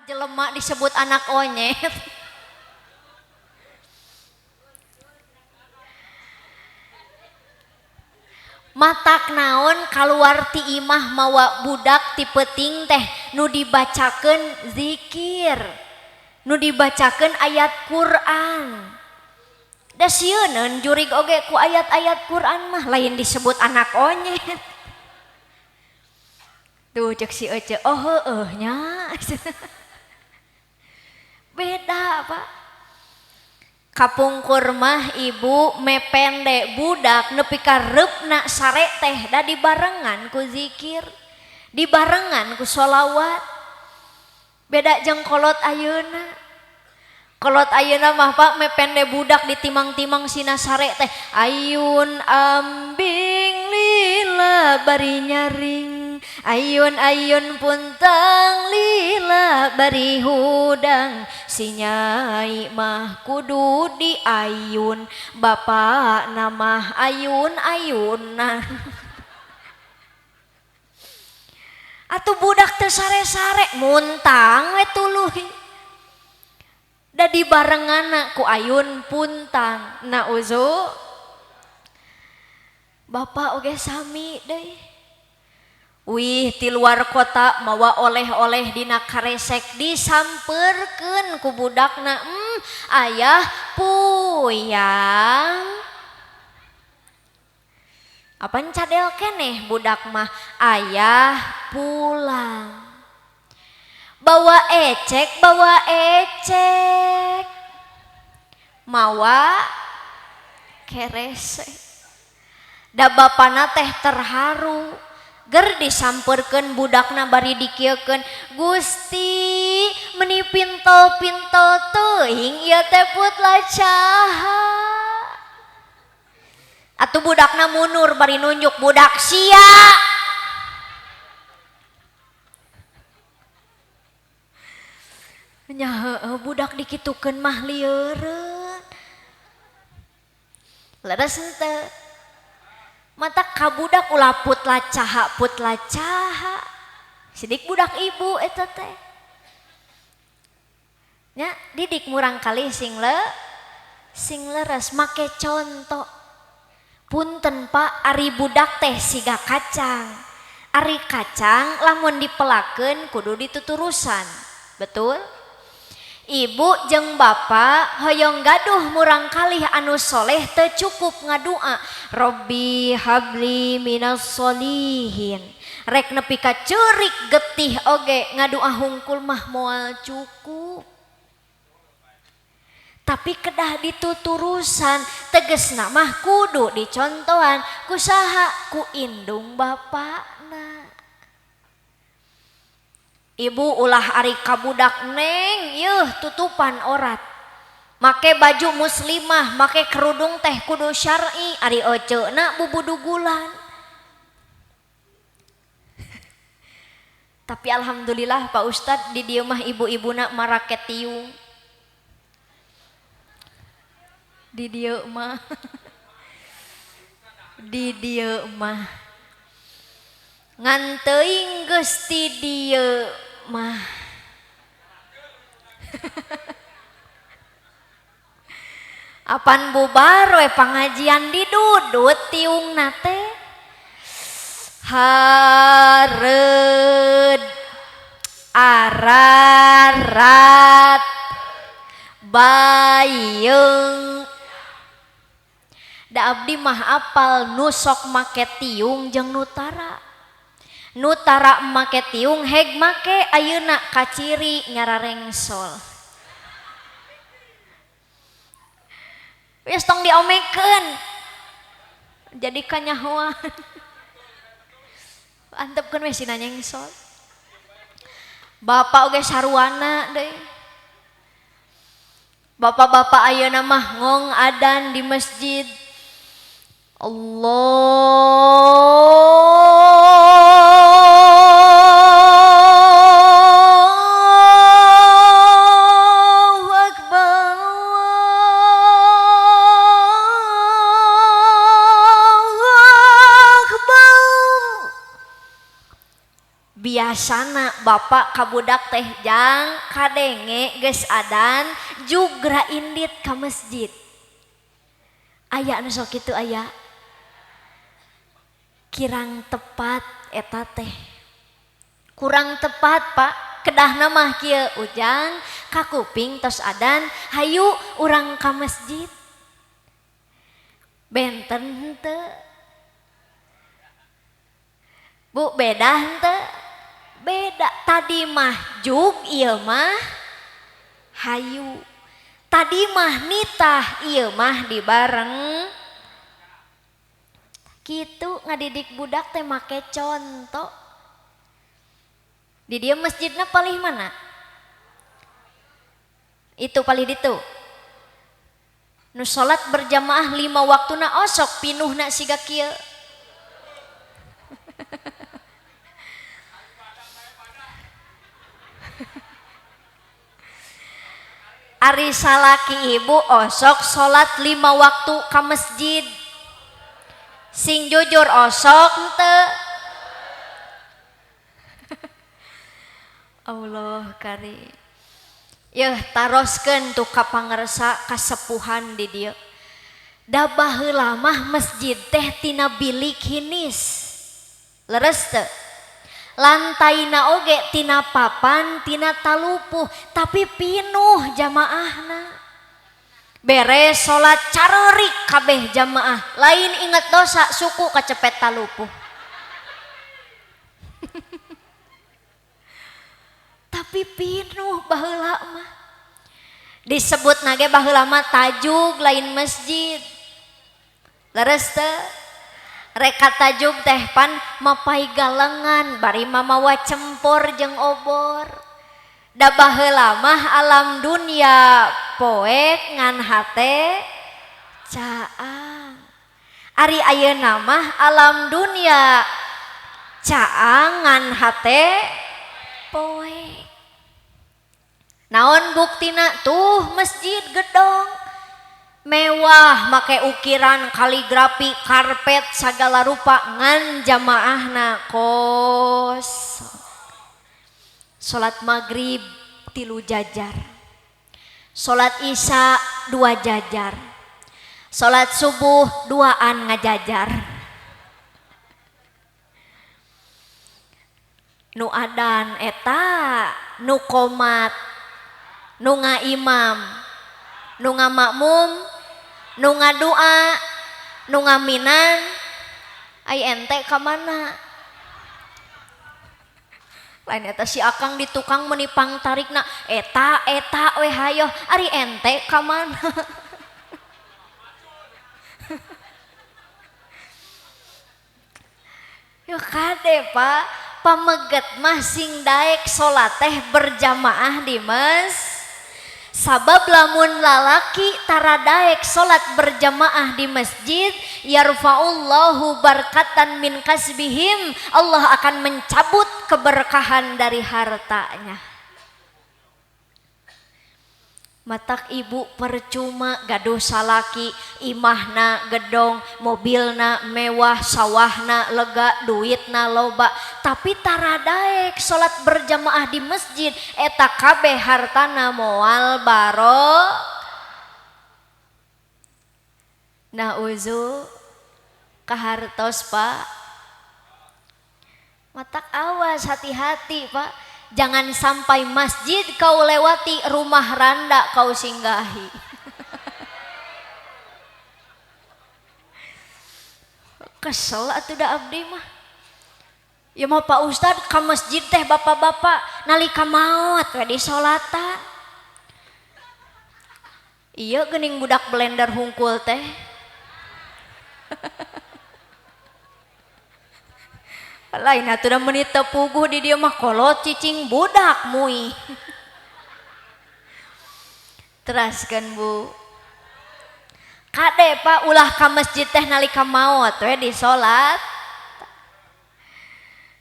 jelema disebut anak onyet. Matak naon kaluar ti imah mawa budak ti peuting teh nu dibacakeun zikir, nu dibacakeun ayat Quran. Da sieuneun jurig oge ku ayat-ayat Quran mah lain disebut anak onyet. Tuh cek si Ece, oh heueuh nya. Beda Pak. Kapungkur mah ibu mepende budak nepi ka reupna sare teh da dibarengan ku zikir, dibarengan ku sholawat. Beda jeung kolot ayeuna. Kolot ayeuna mah Pak mepende budak ditimang-timang sina sare teh ayun ambing lila bari nyaring, ayun ayun puntang lila bari hudang, si nyai mah kudu di ayun bapak nama ayun ayunan. Atuh budak teu sare-sare muntang we tuluy da dibarengana ku ayun puntang. Na uzu bapak oge sami deui. Wih ti luar kota mawa oleh-oleh dina karesek disampeurkeun ku budakna. Ayah puyang. Apan cadel keneh budak mah ayah pulang. Bawa ecek mawa kerese. Da bapana teh terharu ger disampeurkeun budakna bari dikieukeun, Gusti meuni pintol-pintol teuing ieu teh putla caha. Atuh budakna mundur bari nunjuk budak sia. Nya heueuh budak dikitukeun mah lieureun. Leres henteu. Mata ka budak ulah putla caha. Sidik budak ibu eta teh. Nya didik murang kali sing leres make contoh. Punten Pak, ari budak teh siga kacang. Ari kacang lamun dipelakeun kudu dituturusan. Betul? Ibu jeung bapak hoyong gaduh murang kalih anu soleh teu cukup ngadua Robbi habli minas solihin, rek nepi ka ceurik getih oge ngadua hungkul mah moal cukup. Tapi kedah dituturusan tegesna mah kudu dicontohan kusaha ku indung bapakna. Ibu ulah ari kabudak neng yeuh tutupan orat, make baju muslimah, make kerudung teh kudu syar'i, ari oceuna bubudugulan. Tapi alhamdulillah Pak Ustad di dieu mah ibu-ibuna marake tiung. Di dieu mah ngan teuing geus ti dieu mah. Apan bubar we pangajian didudut tiungna teh hareud ararat bayeung. Da abdi mah apal nu sok make tiung jeung nutara. Nutara make tiung heg make ayeuna kaciri nyararengsol. Wis tong diomekeun. Jadi kanyahoan. Antepkeun we sina nyengsol. Bapak oge sarwana deui. Bapak-bapak ayeuna mah ngong adan di masjid. Allahu Akbar, Allahu Akbar. biasana bapak kabudak teh jang kadenge geus adan jugra indit ka masjid. Aya anu sok kitu aya. Kirang tepat eta teh. Kurang tepat Pak. Kedahna mah kieu ujang ka kuping tos adan hayu urang ka masjid. Benten henteu. Bu beda henteu? Beda. Tadi mah juk ieu mah hayu. Tadi mah nitah ieu mah dibareng. Kitu ngadidik budak teh make contoh. Di dia masjidna palih mana? Itu palih ditu. Nu salat berjamaah 5 waktuna osok pinuhna siga kieu. Ari salaki ibu osok salat 5 waktu ka masjid. Sing jujur osok henteu. Allah karim. Yeuh taroskeun tuh ka pangarsa kasepuhan di dieu. Da baheula mah masjid teh tina bilik hinis. Leres teu? Lantaina oge tina papan, tina talupuh, tapi pinuh jamaahna. Beres salat careurik kabeh jamaah, lain inget dosa suku kacepet talupuh. Tapi pinuh baheula mah. Disebut nage baheula mah tajuk lain masjid. Leres teu? Reka tajuk teh pan mapai galengan bari mamawa cempor jeung obor. Da baheula mah alam dunia poek ngan hate caang. Ari ayeuna mah alam dunia caang ngan hate poek. Naon buktina tuh masjid gedong mewah make ukiran kaligrafi karpet segala rupa ngan jamaahna kosong. Salat maghrib 3 jajar, salat isya 2 jajar, salat subuh 2an ngajajar. Nu adan eta nu qomat nu ngaimam nu ngamakmum nu ngadua nu ngaminan ai ente ka mana? Lain eta si akang di tukang menipang tarikna eta we hayo ari ente ka mana? Yo kade Pak pameget mah sing daek salat teh berjamaah di sabab lamun lalaki tara daek salat berjamaah di masjid yarfa'ullahu barkatan min kasbihim, Allah akan mencabut keberkahan dari hartanya. Matak ibu percuma gaduh salaki imahna gedong mobilna mewah sawahna lega duitna loba tapi tara daek salat berjamaah di masjid eta kabeh hartana moal barok. Nauzu kahartos Pak. Matak awas hati-hati Pak. Jangan sampai masjid kau lewati, rumah randa kau singgahi. Kesel atuh da abdi mah. Ya mau Pak Ustad ka masjid teh bapak-bapak nalika maot we di salatan. Iya geuning budak blender hungkul teh. Lain atuh da meuni teu puguh di dieu mah kolot cicing budak mui. Teraskeun Bu. Kade Pak ulah ka masjid teh nalika maot we di salat.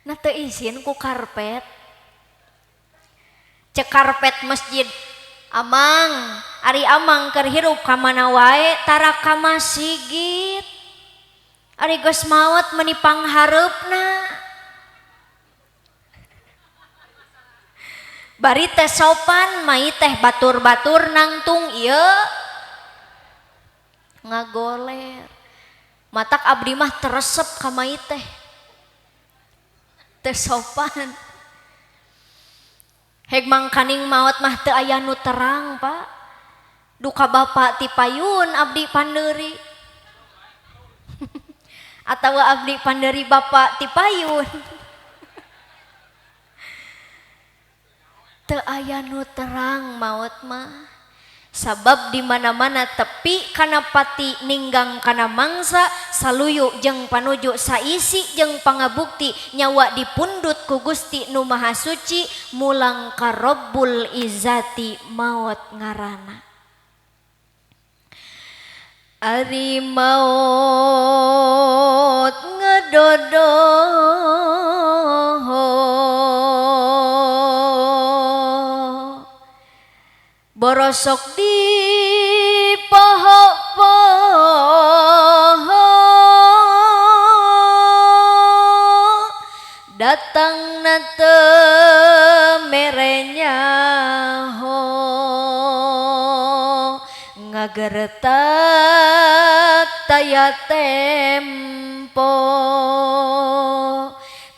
Na teu izin ku karpet. Cek karpet masjid amang, ari amang keur hirup ka mana wae tara ka masjid. Ari geus maot meuni panghareupna. Bari teh sopan mai teh batur-batur nangtung ieu ngagoler. Matak abdi mah teresep ka mai teh. Teu sopan. Heg mangkaning maot mah teu aya nu terang, Pak. Duka bapak ti payun abdi pandeuri. Atawa abdi pandeuri bapak ti payun. Teu aya nu terang maot mah. Sabab di mana-mana tepi kana pati ninggang kana mangsa saluyu jeung panuju saisi jeung pangabukti nyawa dipundut ku Gusti Nu Maha Suci mulang ka Rabbul Izzati maot ngaranna. Ari maot ngadodoho borosok di poho-poho datang nate merenya ho ngageretak taya tempo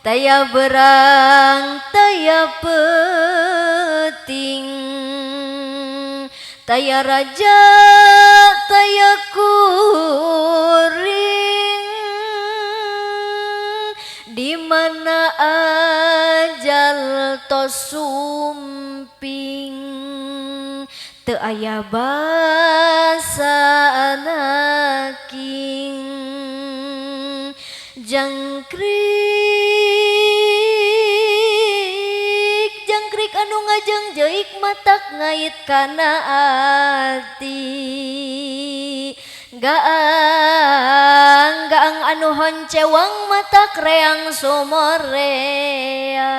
taya berang taya peting taya raja taya kuring di mana ajal tos sumping teu aya basa anaking jangkrik anu ngajengjeik matak ngait kana ati gaang anu honcewang matak reang sumorea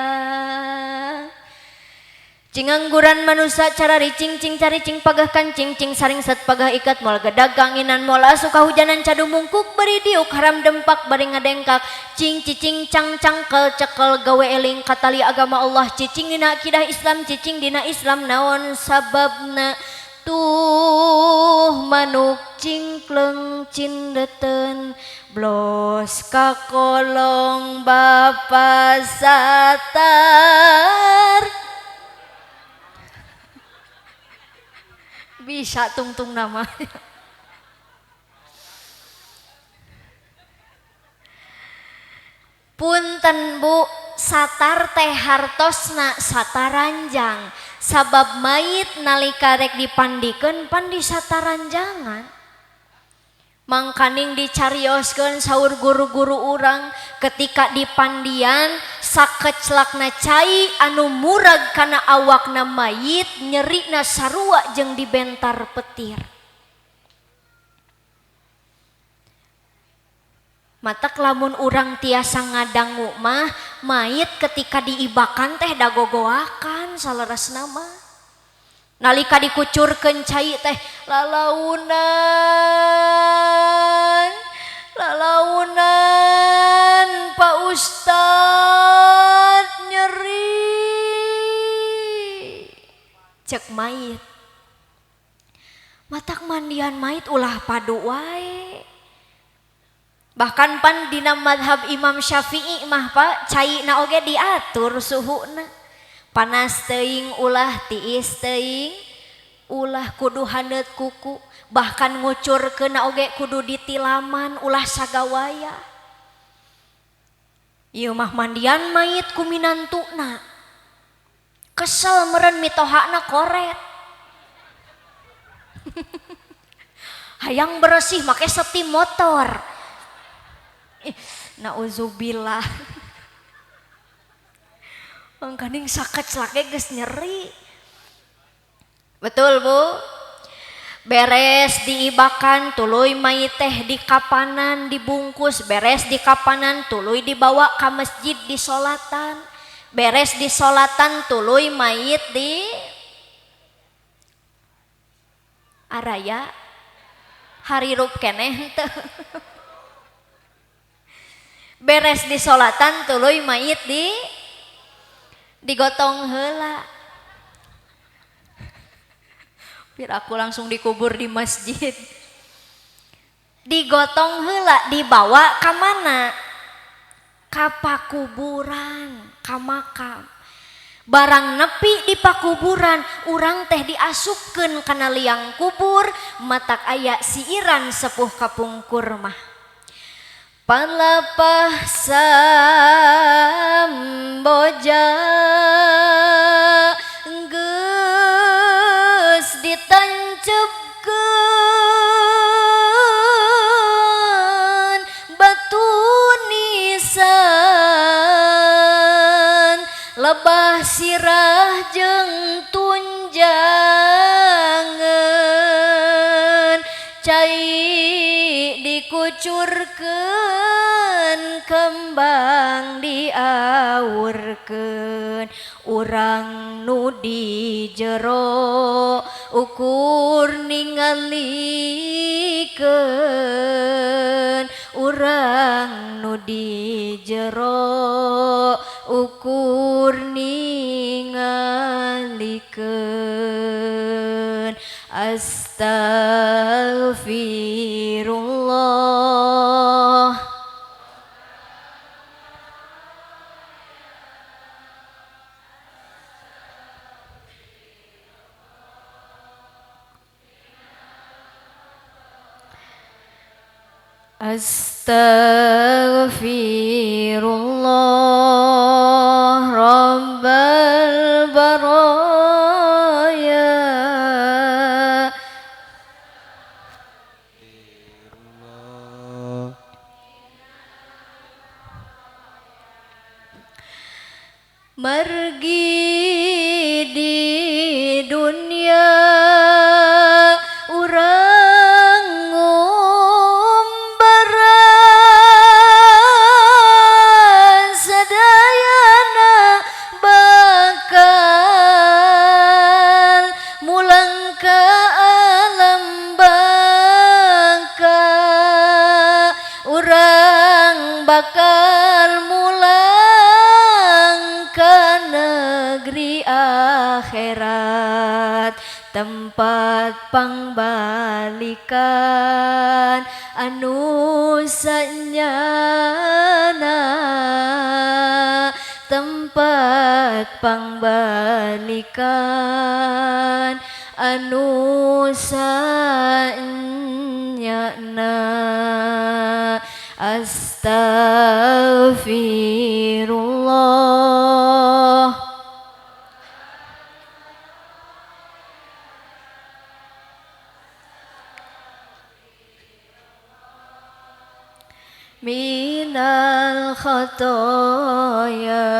cingangguran manusia cara ricing caricing pagah kancing saring set pagah ikat moal gadag ganginan moal asuh kahujanan cadu mungkuk bari diuk haram dempak bari ngadengkak cicing cang cekel gawe eling katali agama Allah cicing dina akidah Islam cicing dina Islam naon sababna tuh manuk cingkleng cindeten blos ka kolong bapa satar bisa tungtung nama. Punten Bu, satar teh hartosna sataranjang. Sabab mayit nalika rek dipandikeun pandi sataranjangan. Mangkaning dicarioskeun saur guru-guru urang ketika dipandian sakeclakna cai anu murag kana awakna mayit nyerina sarua jeung dibentar petir. Matak lamun urang tiasa ngadangu mah mayit ketika diibakan teh dagogoakan saleresna mah. Nalika dikucurkeun cai teh lalaunan Pak Ustad nyeri cek mayit matak mandian mayit ulah padu wae bahkan pan dina madhab Imam Syafi'i mah Pak cai na oge diatur suhuna panas teuing ulah tiis teuing ulah kudu handeut kuku bahkan ngucurkeun oge kudu ditilaman ulah sagawaya ieu mah mandian mayit ku minantuna kesel meureun mitohana koret hayang bersih make setim motor nauzubillah mangkaning sakeclake geus nyeri. Betul Bu? Beres diibakan tuluy mayit teh di kapanan dibungkus, beres di kapanan tuluy dibawa ka masjid disolatan. Beres disolatan tuluy mayit di araya harirup keneh henteu. Beres disolatan tuluy mayit digotong heula Piraku langsung dikubur di masjid. Digotong heula dibawa ka mana? Ka pakuburan, ka makam. Barang nepi di pakuburan, urang teh diasupkeun kana liang kubur, matak aya siiran sepuh kapungkur mah. Palapah Samboja geus ditancepkeun batu nisan, lebah sirah jeung tunjangan, cai dikucurkeun kembang diaurkeun, urang nu di jero ukur ningalikeun, urang nu di jero ukur ningalikeun. Astagfirullah. Astagfirullah Rabbal baraya. Margi di dunia urang ngumbaran, sadayana bakal mulang ka alam baka, urang bakal mulang ka negeri akhirat, tempat pangbalikan anu sanyana, tempat pangbalikan anu sanyana. Astagfirullah. Minal khotoya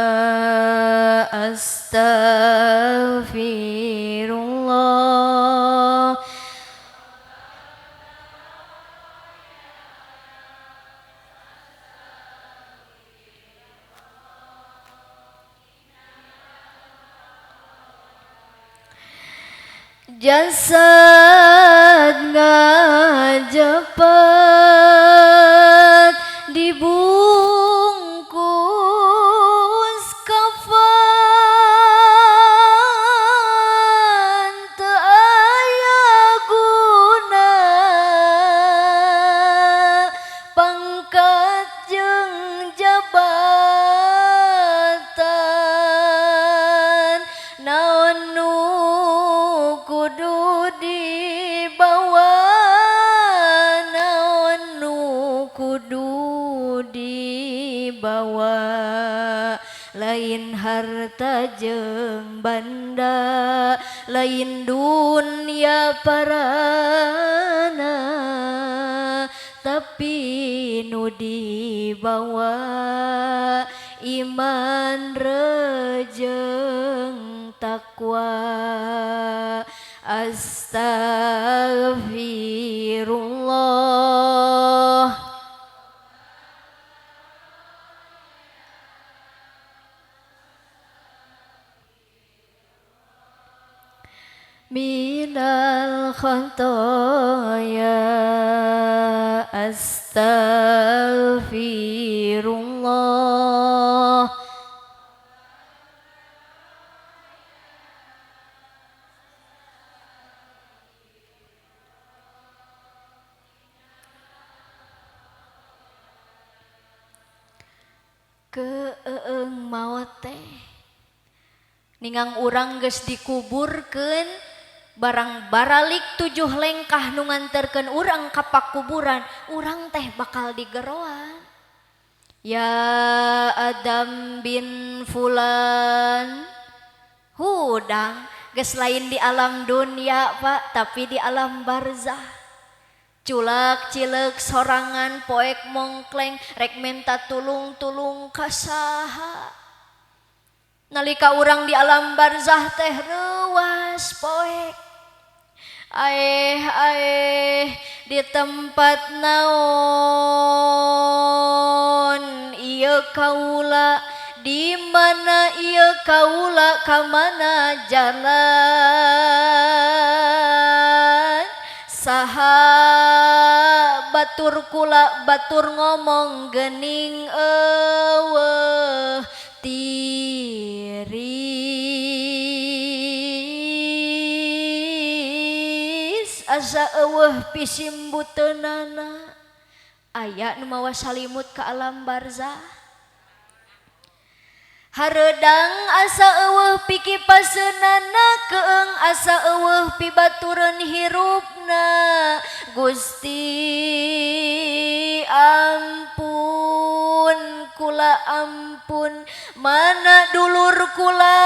astagfirullah. Jasad ngajepat dibungkus kafan, teu aya guna pangkat jeung jabatan, naon nu kudu dibawa, naon nu kudu dibawa, lain harta jeung banda, lain dunia parana, tapi nu dibawa iman rejeung takwa. Astagfirullah. Minal khotoya astagfirullah. keeung maot teh ningang urang geus dikuburkeun barang baralik 7 lengkah nu nganterkeun urang ka pakuburan urang teh bakal digeroan. Ya Adam bin Fulan hudang geus lain di alam dunia Pak tapi di alam barzah. Culak cileuk sorangan poek mongkleng rek menta tulung-tulung ka saha. Nalika urang di alam barzah teh reuas poek. Aeh di tempat naon ieu kaula di mana ieu kaula ka mana jalan saha batur kula batur ngomong geuning eueuh tiris asa eueuh pisimbuteunana aya nu mawa salimut ka alam barzah. Hareudang asa eueuh pikipaseunana keung asa eueuh pibatureun hirupna Gusti ampun kula ampun mana dulur kula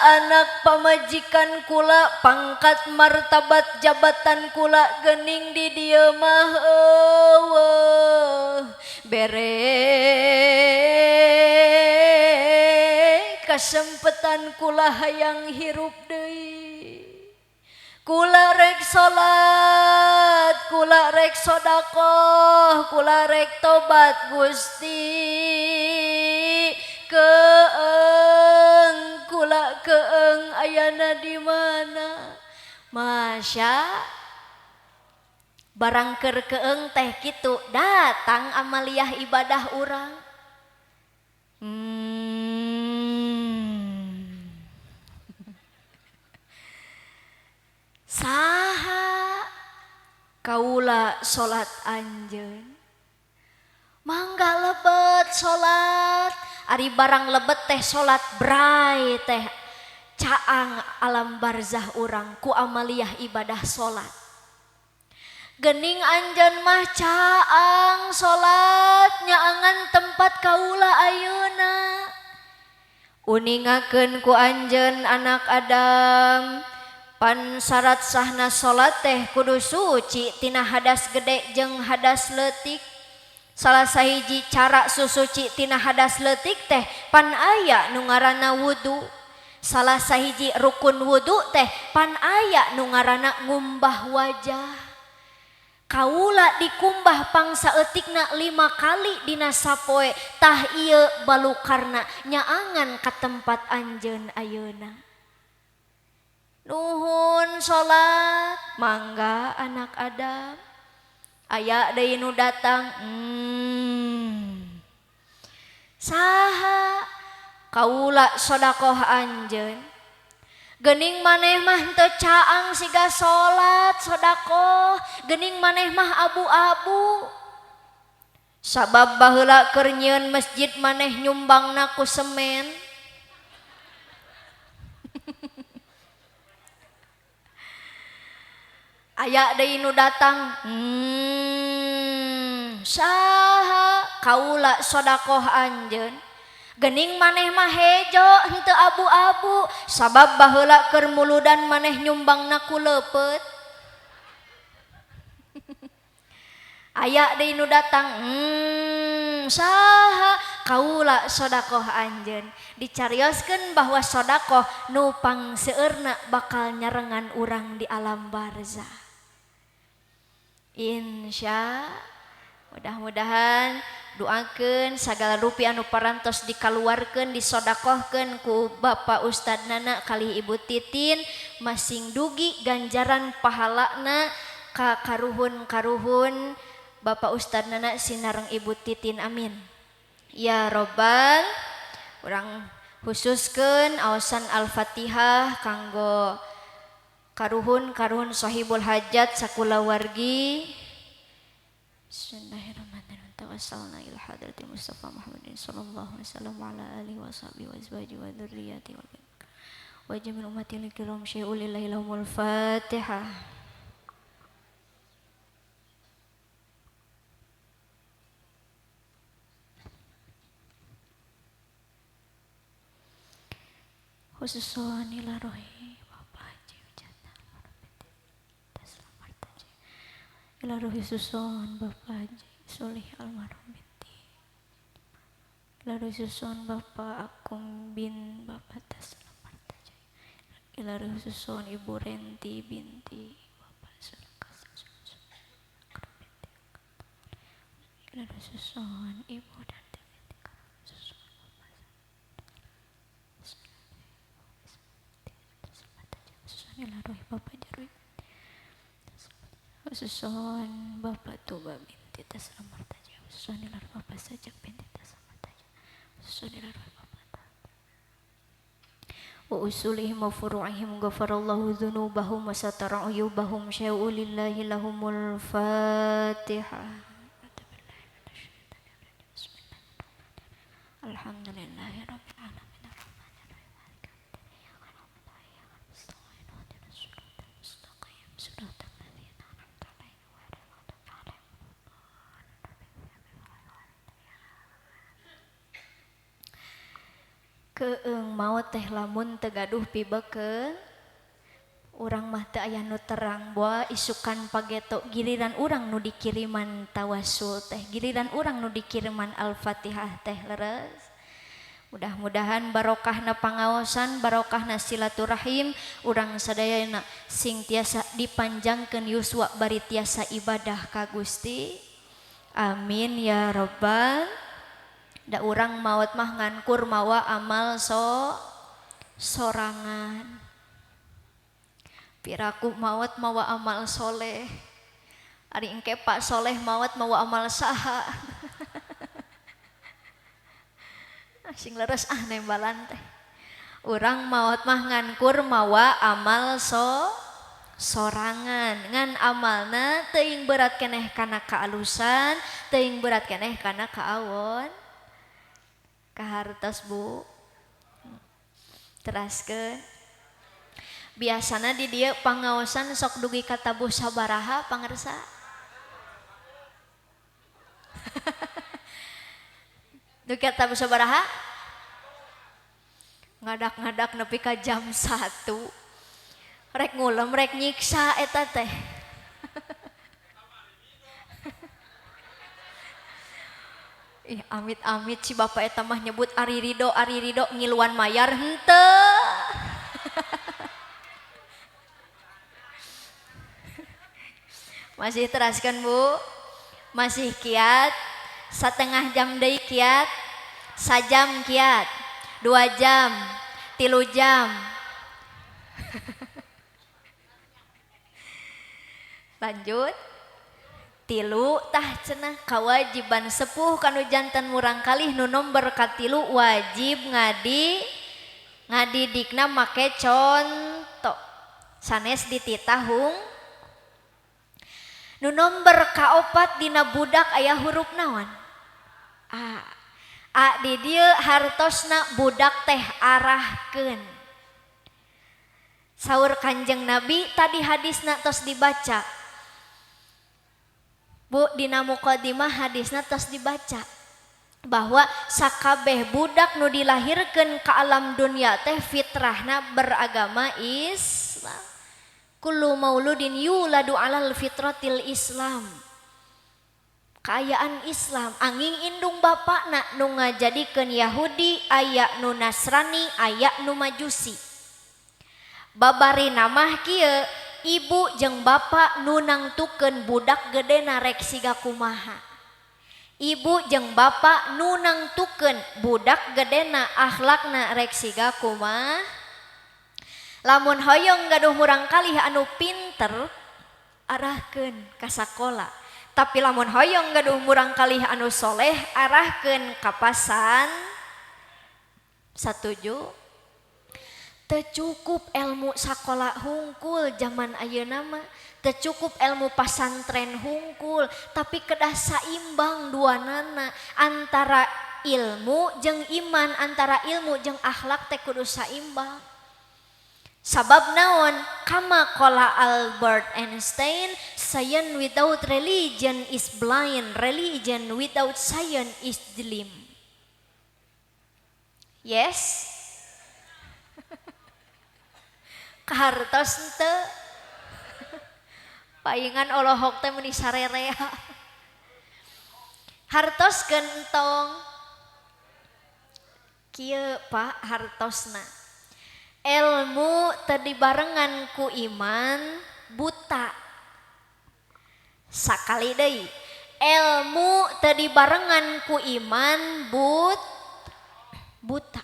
anak pamajikan kula pangkat martabat jabatan kula geuning di dieu mah eueuh bere kasempetan kula hayang hirup deui kula rek salat kula rek sedekah kula rek tobat Gusti keung ayana di mana masya barang keur keung teh kitu datang amaliyah ibadah urang. Saha kaula salat anjeun mangga lebet salat ari barang lebet teh salat bray teh caang alam barzah urang ku amaliyah ibadah salat geuning anjeun mah caang salat nyaangan tempat kaula ayeuna uningakeun ku anjeun anak Adam pan syarat sahna salat teh kudu suci tina hadas gede jeung hadas leutik. Salah sahiji cara susuci tina hadas leutik teh pan aya nu ngaranna wudu. Salah sahiji rukun wudu teh pan aya nu ngaranna ngumbah wajah. Kaula dikumbah pangsa eutikna 5 kali dina sapoe tah ieu balukarna nyaangan ka tempat anjeun ayeuna. Nuhun salat mangga anak Adam aya deui nu datang saha kaula sedekah anjeun geuning maneh mah teu caang siga salat sedekah geuning maneh mah abu-abu sabab baheula keur nyieun masjid maneh nyumbangna ku semen. Aya deui nu datang saha kaula sedekah anjeun geuning maneh mah hejo henteu abu-abu sabab baheula keur muludan maneh nyumbangna ku leupeut. Aya deui nu datang saha kaula sedekah anjeun dicarioskeun bahwa sedekah nu pangseueurna bakal nyarengan urang di alam barzah. Insya mudah-mudahan doakeun sagala rupiah anu parantos dikaluarkeun disodakohkeun ku Bapak Ustad Nana kali Ibu Titin masing dugi ganjaran pahalana ka karuhun-karuhun Bapak Ustad Nana sinareng Ibu Titin amin ya robbal. Urang khususkeun aosan Al-Fatihah kanggo karuhun sahibul hajat sakulawargi. Bismillahirrahmanirrahim. tawassalna ila hadratil Mustafa Muhammadin sallallahu alaihi wasallam wa ala alihi wa sahbihi wa azwajihi wa dzurriyyatihi wa jami'il ummatil kiram syai'ul lillahi lahumul Fatihah. Khususon ila rohi Bapak Haji Wijata ila rohi susun Bapak Haji Solih almarhum binti ila rohi susun Bapak Akum bin Bapak Taslam Martaja ila rohi susun Ibu Renti binti Bapak Sulkas ila rohi susun Ibu dan ila rohi Bapak Jarwi susun Bapak Tuba binti Taslam Martaja susun ila rohi Bapak Sajak binti Taslam Martaja susun ila rohi Bapak wa usulihim wa furu'ihim ghafarallahu dzunubahum wa satara uyubahum syai'u lillahi lahumul Fatihah. Alhamdulillahi rabbil alamin. Keung maot teh lamun tegaduh pibekeun urang mah teu aya nu terang boa isukan pageto giliran urang nu dikiriman tawassul teh giliran urang nu dikiriman Al-Fatihah teh leres. Mudah-mudahan barokahna pangaosan barokahna silaturahim urang sadayana sing tiasa dipanjangkeun yuswa bari tiasa ibadah ka Gusti. Amin ya rabbal. Da urang maot mah ngankur mawa amal sorangan. Piraku maot mawa amal soleh. Ari engke Pak Soleh maot mawa amal saha. Sing leres nembalan teh. Urang maot mah ngankur mawa amal sorangan. Ngan amalna teuing berat keneh kana kaalusan, teuing berat keneh kana kaawon. Kahartos Bu teraskeun biasana di dieu pangaosan sok dugi ka tabuh sabaraha pangarsa dugi ka tabuh sabaraha ngadak-ngadak nepi ka jam 1 rek ngulem rek nyiksa eta teh ih amit-amit si bapak eta mah nyebut Ari Ridho ngiluan mayar henteu. Masih teraskan Bu? Masih kiat? Setengah jam deui kiat? Sajam kiat? 2 jam? 3 jam? Lanjut? 3 tah cenah kawajiban sepuh kanu janten murang kalih nu nomor ka3 wajib ngadidikna make conto sanes dititahung nu nomor ka4 dina budak aya huruf naon a di dieu hartosna budak teh arahkeun saur Kanjeng Nabi tadi hadisna tos dibaca Bu dina muqaddimah hadisna tos dibaca bahwa sakabeh budak nu dilahirkeun ka alam dunia teh fitrahna beragama Islam. Kullu mauludin yuladu alal fitratil Islam. Kaayaan Islam anging indung bapakna nu ngajadikeun Yahudi, aya nu Nasrani, aya nu Majusi. Babarina mah kieu ibu jeung bapak nu nangtukeun budak gedena rek siga kumaha. Ibu jeung bapak nu nangtukeun budak gedena akhlakna rek siga kumaha. Lamun hoyong gaduh murang kalih anu pinter arahkeun ka sakola. Tapi lamun hoyong gaduh murang kalih anu soleh arahkeun ka pasan. Satuju. Teu cukup ilmu sakola hungkul zaman ayeuna mah, teu cukup ilmu pasantren hungkul, tapi kedah saimbang duanana antara ilmu jeung iman, antara ilmu jeung akhlak teh kudu saimbang. Sabab naon? Kama qala Albert Einstein, science without religion is blind, religion without science is dim. Yes? Kahartos henteu? Paingan olohok teh meuni sarerea. Hartoskeun entong. Kieu Pak hartosna. Ilmu teu dibarengan ku iman buta. Sakali deui. Ilmu teu dibarengan ku iman buta.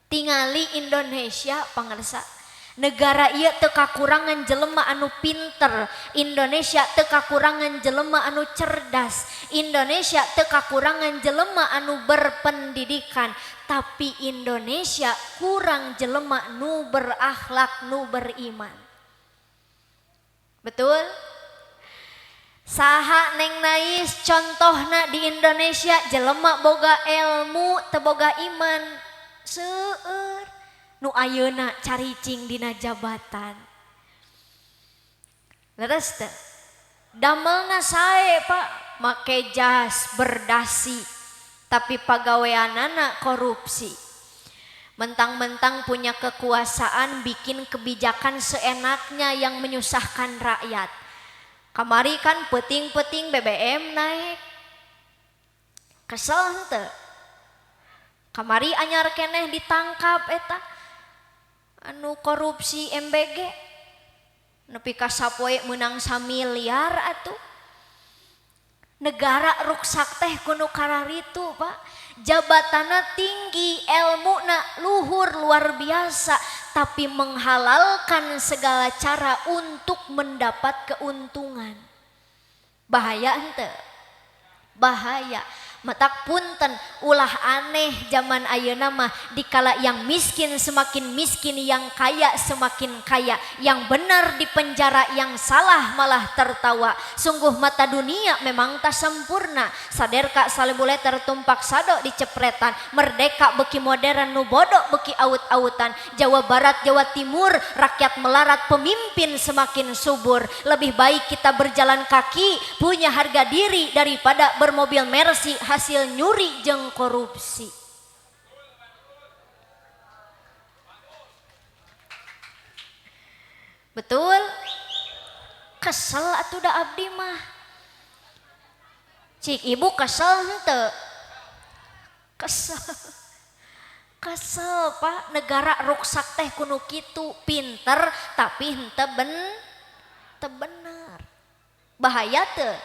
Tingali Indonesia pangarsa. Negara ieu teu kakurangan jelema anu pinter, Indonesia teu kakurangan jelema anu cerdas, Indonesia teu kakurangan jelema anu berpendidikan, tapi Indonesia kurang jelema nu berakhlak, nu beriman. Betul? Saha Neng Nais contohna di Indonesia jelema boga ilmu teu boga iman seueur. Nu ayeuna caricing dina jabatan. Leres teh. Damelna sae Pak, make jas berdasi, tapi pagaweanana korupsi. Mentang-mentang punya kekuasaan bikin kebijakan seenaknya yang menyusahkan rakyat. Kamari kan peting-peting BBM naik. Kesel henteu? Kamari anyar keneh ditangkap eta. Anu korupsi MBG nepi ka sapoe meunang 1 miliar atuh. Negara ruksak teh kudu kararitu Pak. Jabatana tinggi, ilmuna luhur luar biasa, tapi menghalalkan segala cara untuk mendapat keuntungan. Bahaya henteu? Bahaya. Matak punten ulah aneh zaman ayeuna mah, dikala yang miskin semakin miskin, yang kaya semakin kaya, yang benar di penjara, yang salah malah tertawa. Sungguh mata dunia memang tak sempurna. Saderka salebule tertumpak sado dicepretan, merdeka beki modern nu bodoh beki aut-autan. Jawa Barat Jawa Timur rakyat melarat, pemimpin semakin subur. Lebih baik kita berjalan kaki, punya harga diri, daripada bermobil Mercy hasil nyuri jeung korupsi. Betul? Kesel atuh da abdi mah. Cik ibu kesel henteu? Kesel. Kesel Pak, negara ruksak teh kudu kitu, pinter tapi henteu bener. Bahaya teu?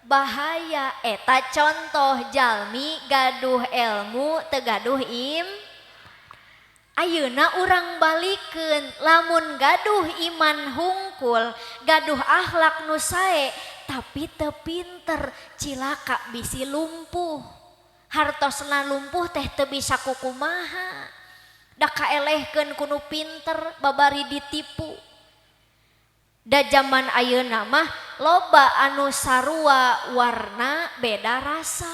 Bahaya. Eta contoh jalmi gaduh ilmu teu gaduh ayeuna urang balikeun, lamun gaduh iman hungkul, gaduh akhlak nu sae tapi teu pinter, cilaka bisi lumpuh. Hartosna lumpuh teh teu bisa kukumaha. Da kaelehkeun kudu pinter babari ditipu. Da zaman ayeuna mah loba anu sarua warna beda rasa.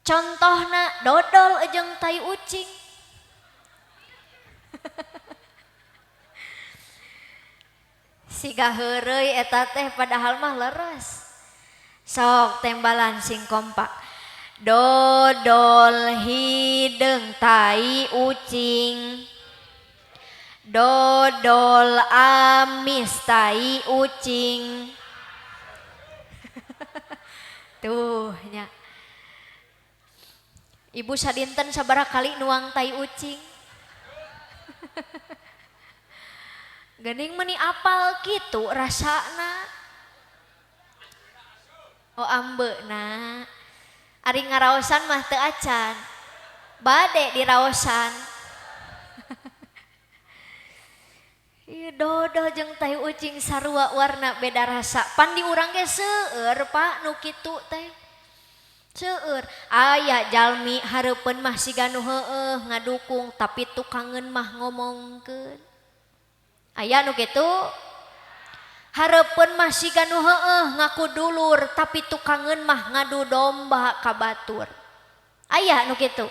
Contohna dodol jeung tai ucing. Siga heureuy eta teh padahal mah leres. Sok tembalan sing kompak. Dodol hideung tai ucing. Dodol amis tai ucing. Tuh nya. Ibu sadinten sabaraha kali nuang tai ucing? Geuning meuni apal kitu rasana. Oh ambeuna. Ari ngaraosan mah teu acan. Bade diraosan. Ieu dodol jeung tai ucing sarua warna beda rasa. Pan di urang ge seueur Pak nu kitu teh. Seueur aya jalmi hareupeun mah siga nu heueuh ngadukung tapi tukangeun mah ngomongkeun. Aya nu kitu. Hareupeun mah siga nu heueuh ngaku dulur tapi tukangeun mah ngadu domba ka batur. Aya nu kitu.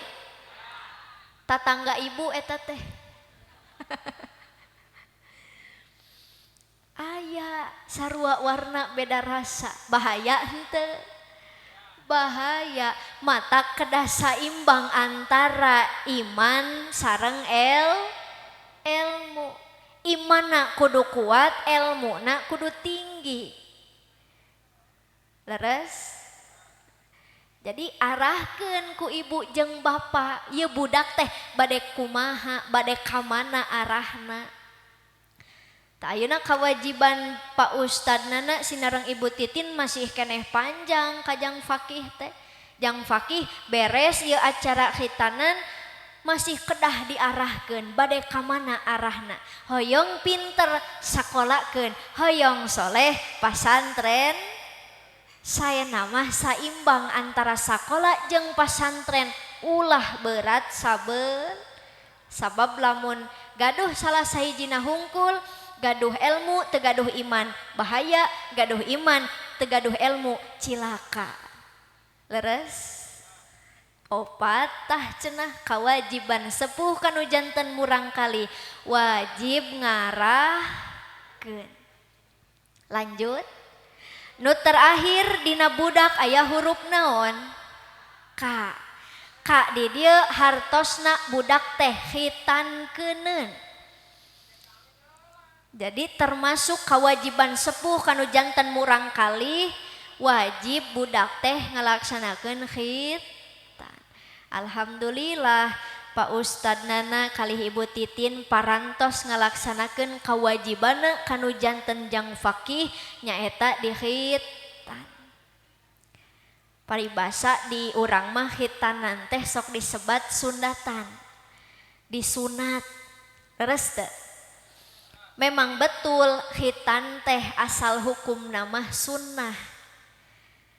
Tatangga ibu eta teh. Aya sarua warna beda rasa. Bahaya henteu. Bahaya mata kedah saimbang antara iman sareng ilmu. Imanna kudu kuat, ilmuna kudu tinggi. Leres? Jadi arahkeun ku ibu jeung bapa, ieu budak teh bade kumaha, bade ka mana arahna. Tah ayeuna kewajiban Pak Ustadna sinareng Ibu Titin masih keneh panjang ka Jang Fakih teh. Jang Fakih beres ieu acara khitanan masih kedah diarahkeun bade ka mana arahna. Hoyong pinter sakolakeun, hoyong soleh pasantren. Saya nama saimbang antara sakola jeung pasantren ulah berat sabeun. Sabab lamun gaduh salah sahijina hungkul gaduh ilmu tegaduh iman bahaya, gaduh iman tegaduh ilmu cilaka. Leres? Opat tah cenah kawajiban sepuh kanu janten murang kali wajib ngarahkeun. Lanjut. Nu terakhir dina budak aya huruf naon? Ka. Ka di dieu hartosna budak teh khitankeunun. Jadi termasuk kewajiban sepuh kanu janten murang kali wajib budak teh ngalaksanakeun khitan. Alhamdulillah Pak Ustadna kali Ibu Titin parantos ngalaksanakeun kewajibanna kanu janten Jang Fakih nyaeta di khitan. Paribasa di urang mah khitanan teh sok disebat sundatan. Disunat. Leres teu? Memang betul khitan teh asal hukum nama sunnah.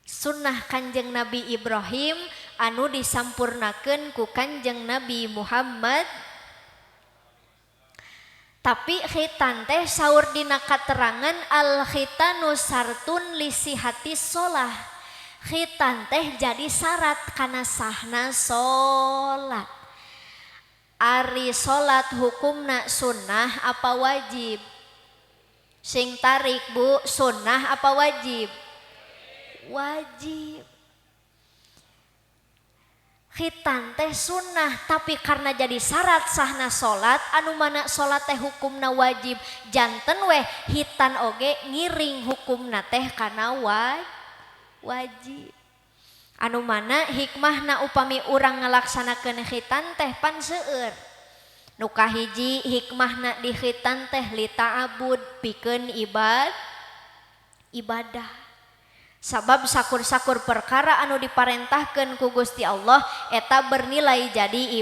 Sunnah Kanjeng Nabi Ibrahim anu disampurnakeun ku Kanjeng Nabi Muhammad. Tapi khitan teh saur dina katerangan al khitanu sartun lisihati sholah. Khitan teh jadi syarat kana sahna sholat. Ari salat hukumna sunnah apa wajib? Sing tarik Bu, sunnah apa wajib? Wajib. Khitan teh sunnah tapi karena jadi syarat sahna salat anu mana salat teh hukumna wajib janten weh hitan oge ngiring hukumna teh kana wajib. Anu mana hikmahna upami urang ngalaksanakeun khitan teh pan seueur. Nu kahiji hikmahna di khitan teh li ta'abud pikeun ibadah. Sabab sakur-sakur perkara anu diparentahkeun ku Gusti Allah eta bernilai jadi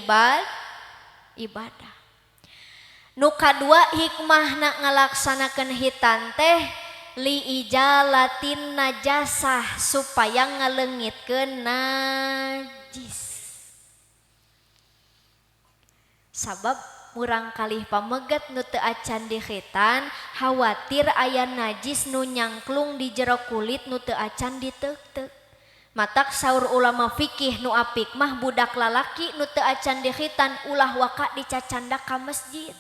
ibadah. Nu kadua hikmahna ngalaksanakeun khitan teh li ijalatin najasah supaya ngaleungitkeun najis. Sabab murang kalih pameget nu teu acan di khitan khawatir aya najis nu nyangklung di jero kulit nu teu acan diteuk-teuk. Matak saur ulama fikih nu apik mah budak lalaki nu teu acan di khitan ulah waka dicacanda ka masjid.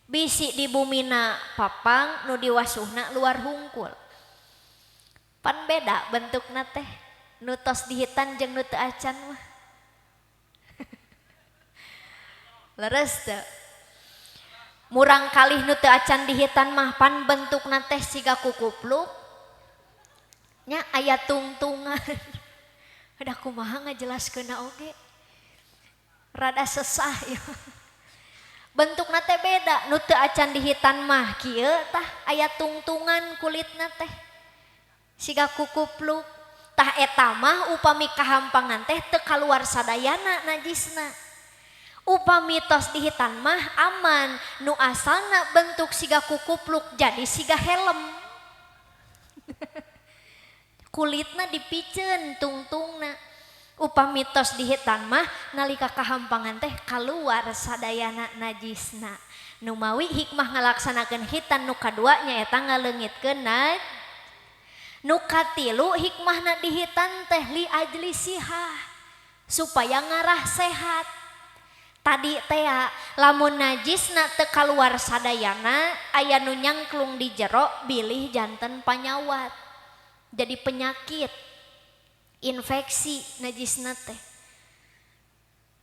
Bisi di bumina papang nu diwasuhna luar hungkul. Pan beda bentukna teh nu tos dihitan jeung nu teu acan mah. Leres teu? Murang kalih nu teu acan dihitan mah pan bentukna teh siga kukupluk. Nya aya tungtungan. Udah kumaha ngajelaskeunna oge. Rada sesah ya. Bentukna teh beda, nu teu acan dihitan mah kieu tah aya tungtungan kulitna teh. Siga kukupluk. Tah eta mah upami kahampangan teh teu kaluar sadayana najisna. Upami tos dihitan mah aman, nu asalna bentuk siga kukupluk jadi siga helm. Kulitna dipiceun tungtungna. Upami tos dihitan mah nalika kahampangan teh keluar sadayana najisna. Nu mawi hikmah ngalaksanakeun hitan nu kadua nyaeta ngaleungitkeun nu katilu hikmahna dihitan teh li ajli sihah supaya ngarah sehat. Tadi teh lamun najisna teu kaluar sadayana aya nu nyangklung di jero bilih janten panyawat. Jadi penyakit infeksi najisna teh.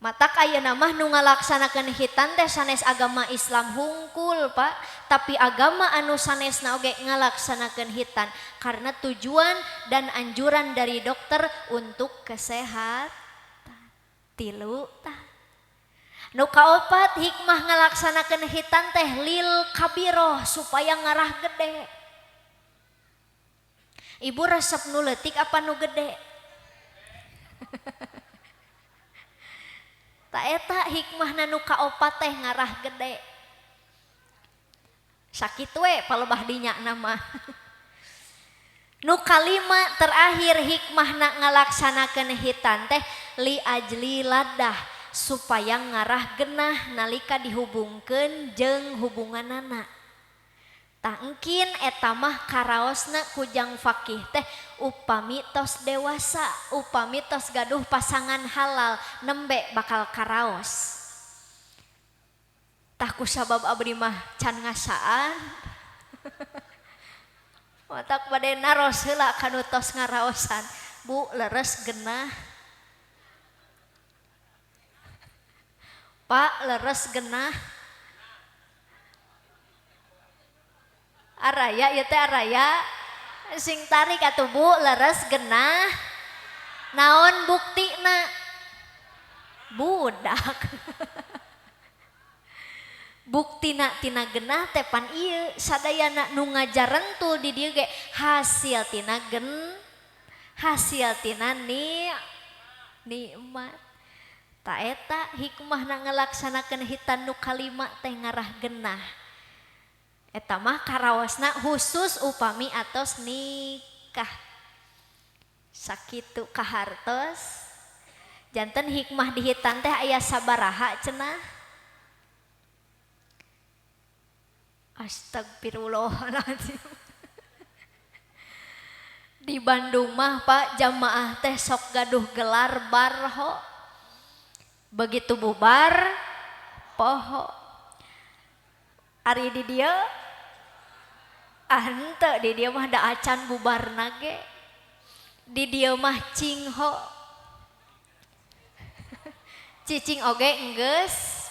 Matak ayeuna mah nu ngalaksanakeun hitan teh sanes agama Islam hungkul Pak, tapi agama anu sanesna oge ngalaksanakeun hitan karena tujuan dan anjuran dari dokter untuk kesehatan. Tilu tah. Nu kaopat hikmah ngalaksanakeun hitan teh lil kabiroh supaya ngarah gede. Ibu resep nu leutik apa nu gede? Ta eta hikmahna nu kaopat teh ngarah gede. Sakitu we palebah dinya nama. Nu kalima terakhir hikmahna ngalaksanakeun hitan teh li ajli ladah supaya ngarah genah nalika dihubungkeun jeung hubunganana. Tangkin eta mah karaosna kujang fakih teh upami tos dewasa, upami tos gaduh pasangan halal nembe bakal karaos. Tah kusabab abdi mah can ngasaan. Matak bade naros heula kanu tos ngaraosan. Bu leres genah. Pak leres genah. Araya ieu teh araya sing tarik atuh Bu leres genah. Naon buktina? Budak. Buktina tina genah teh pan ieu sadayana nu ngajarentul di dieu ge hasil tina hasil tina nikmat. Ta eta hikmahna ngalaksanakeun hitan nu kalima teh ngarah genah. Eta mah karaosna khusus upami atos nikah. Sakitu kahartos. Janten hikmah di hitan teh aya sabaraha cenah? Astagfirullahaladzim. Di Bandung mah Pak jamaah teh sok gaduh gelar barho. Begitu bubar poho. Ari di dia henteu di dia mah da acan bubarna ge. Di dia mah cingho. Cicing oge enggeus.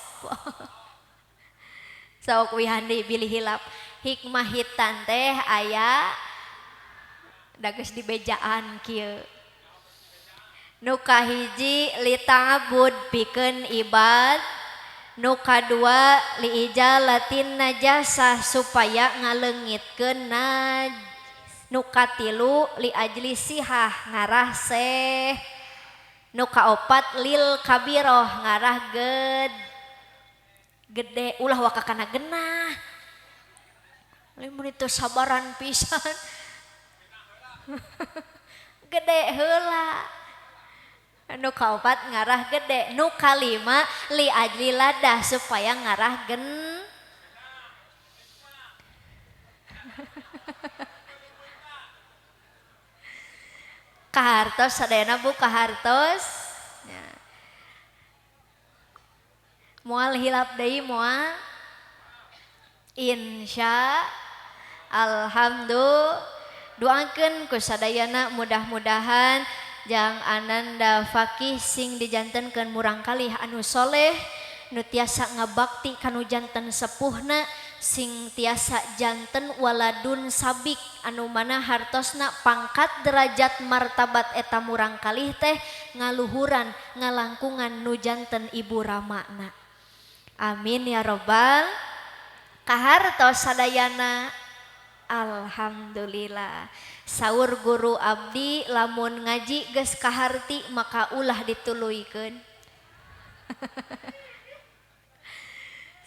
Sok wihandi bilih hilap. Hikmah hitan teh aya da geus dibejaan kieu. Nu kahiji li ta'bud pikeun ibad. Nu kadua li ijalatin najasah supaya ngaleungitkeun nu katilu li ajli sihah ngarah seh. Nu kaopat lil kabiroh ngarah gede ulah wakakana genah. Mun itu sabaran pisan. Gede heula. Nu kaopat ngarah gede. Nu kalima li ajli ladah supaya ngarah kahartos sadayana Bu kahartos. Ya. Moal hilap deui moal. Insya alhamdulillah doakeun ku sadayana mudah-mudahan jang ananda fakih sing dijantenkeun murang kalih anu soleh nu tiasa ngabakti kanu janten sepuhna sing tiasa janten waladun sabik anu mana hartosna pangkat derajat martabat eta murang kalih teh ngaluhuran ngalangkungan nu janten ibu ramana. Amin ya robbal kahartos sadayana. Alhamdulillah. Saur guru abdi lamun ngaji geus kaharti maka ulah dituluykeun.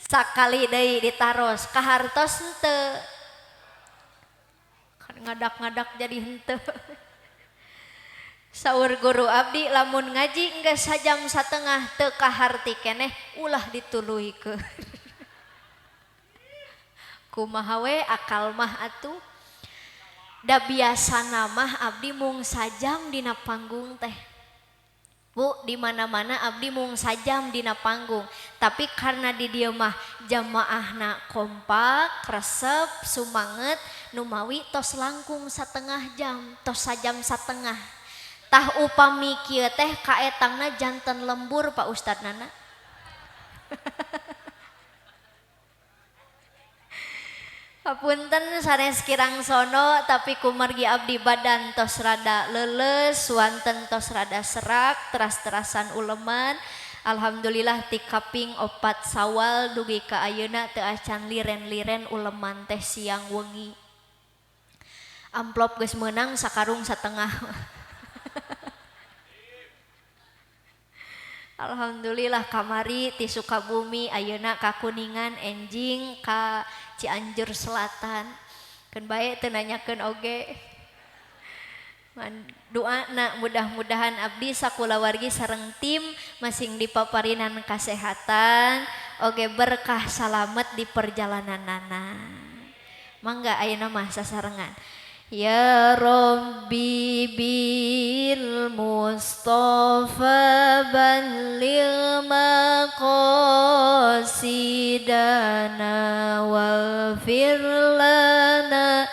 Sakali deui ditaros kahartos henteu. Kan ngadak-ngadak jadi henteu. Saur guru abdi lamun ngaji enggeus sajam satengah teu kaharti keneh ulah dituluikeun. Kumaha we akal mah atuh. Da biasana mah abdi mung sajam dina panggung teh. Bu, di mana-mana abdi mung sajam dina panggung, tapi karena di dieu mah jamaahna kompak, resep, sumanget, numawi tos langkung satengah jam, tos sajam satengah. Tah upami kieu teh kaetangna janten lembur Pak Ustad Nana. Hapunten sanes kirang sono tapi kumargi abdi badan tos rada leuleus, suanten tos rada serak, teras-terasan uleman. Alhamdulillah ti kaping 4 Sawal dugi ka ayeuna teu acan liren-liren uleman teh siang wengi. Amplop geus meunang sakarung satengah. Alhamdulillah kamari ti Sukabumi ayeuna ka Kuningan enjing ka Cianjur Selatan. Keun bae teu nanyakeun oge. Doana mudah-mudahan abdi sakulawargi sareng tim masing dipaparinan kasehatan oge berkah salamet di perjalananana. Mangga ayeuna mah sasarengan. Ya Rabbi bil Mustafa balligh maqasidana waghfir lana.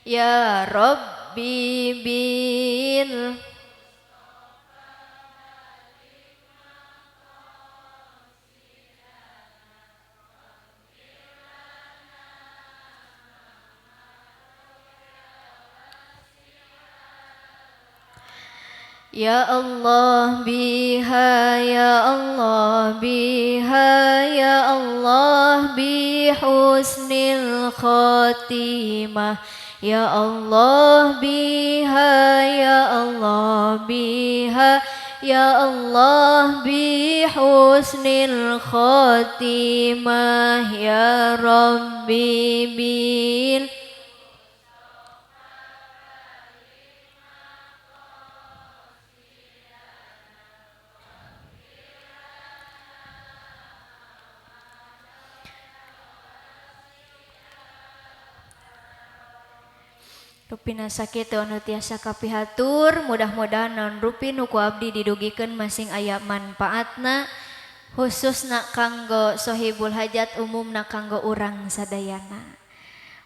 Ya Rabbi bil Ya Allah biha ya Allah biha ya Allah bi husnil khatimah ya Allah biha ya Allah biha ya Allah bi husnil khatimah ya Rabbi bil Rupina sakitu anu tiasa kapihatur, mudah-mudahan non rupi nu ku abdi didugikeun masing aya manfaatna, khususna kanggo sohibul hajat, umumna kanggo urang sadayana.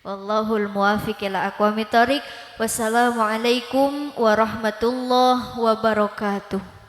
Wallahul muwaffiq ila aqwamit thoriq. Wassalamualaikum warahmatullahi wabarakatuh.